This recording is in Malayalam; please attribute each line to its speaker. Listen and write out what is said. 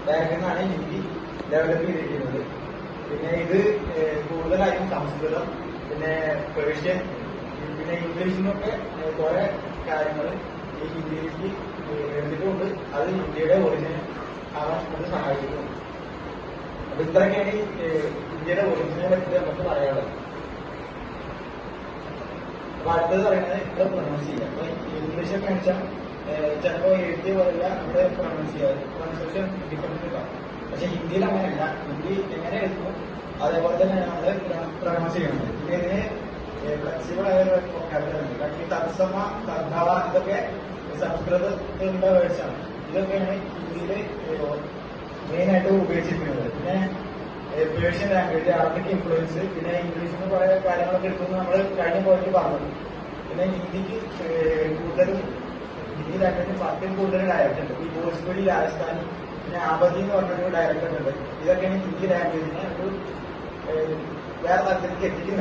Speaker 1: ഡയറക്ടറിനാണ് ഹിന്ദി ഡെവലപ്പ് ചെയ്തിരിക്കുന്നത്. പിന്നെ ഇത് കൂടുതലായും സംസ്കൃതം, പിന്നെ പേർഷ്യൻ, പിന്നെ ഇംഗ്ലീഷിനൊക്കെ കുറെ കാര്യങ്ങൾ ഈ ഹിന്ദിയിലേക്ക് എഴുതിയിട്ടുണ്ട്. അത് ഇന്ത്യയുടെ ഒറിജിനൽ ആവാൻ അത് സഹായിക്കുന്നു. അപ്പൊ ഇത്രയൊക്കെയാണ് ഇന്ത്യയുടെ ഒറിജിനെ പറ്റി നമുക്ക് പറയാനുള്ളത്. അപ്പൊ അടുത്തത് പറയുന്നത് ഇവിടെ പ്രൊണൗൺസ് ചെയ്യാം. അപ്പൊ ഇംഗ്ലീഷൊക്കെ വെച്ചാൽ ചിലപ്പോൾ എഴുതിയ പോലെയല്ല നമ്മുടെ പ്രൊണൗൺസിയേഷൻ ഡിഫറൻസ് ഉണ്ടാവും. പക്ഷെ ഹിന്ദിയിൽ അങ്ങനെയല്ല. ഹിന്ദി എങ്ങനെ എഴുതുന്നു അതേപോലെ തന്നെ നമ്മള് പ്രൊണൗൺസ് ചെയ്യുന്നത്. ഇതിന് ഫ്ലെക്സിബിൾ ആയ ഒരു വൊക്കാബുലറി ഉണ്ട്. തത്സമ, തദ്ഭവ ഇതൊക്കെ സംസ്കൃതത്തിലുള്ള വേർഡ്സാണ്. ഇതൊക്കെയാണ് ഹിന്ദിയിൽ മെയിൻ ആയിട്ട് ഉപയോഗിച്ചിരിക്കുന്നത്. പിന്നെ പേർഷ്യൻ ലാംഗ്വേജ്, അറബിക് ഇൻഫ്ലുവൻസ്, പിന്നെ ഇംഗ്ലീഷിൽ നിന്ന് കുറെ കാര്യങ്ങളൊക്കെ എടുക്കുന്നു നമ്മൾ കഴിഞ്ഞ പോയിട്ട് പറഞ്ഞു. പിന്നെ ഹിന്ദിക്ക് കൂടുതലും ഹിന്ദി ലാംഗ്വേജിന് 10 കൂടുതൽ ഡയറക്റ്റ് ഉണ്ട്. ഈ ഭോജ്പുരി, രാജസ്ഥാനി, പിന്നെ ആബദി എന്ന് പറഞ്ഞൊരു ഡയറക്റ്റ് ഉണ്ട്. ഇതൊക്കെയാണ് ഹിന്ദി ലാംഗ്വേജിനെ ഒരു വേറെ തരത്തിലേക്ക് എത്തിക്കുന്നത്.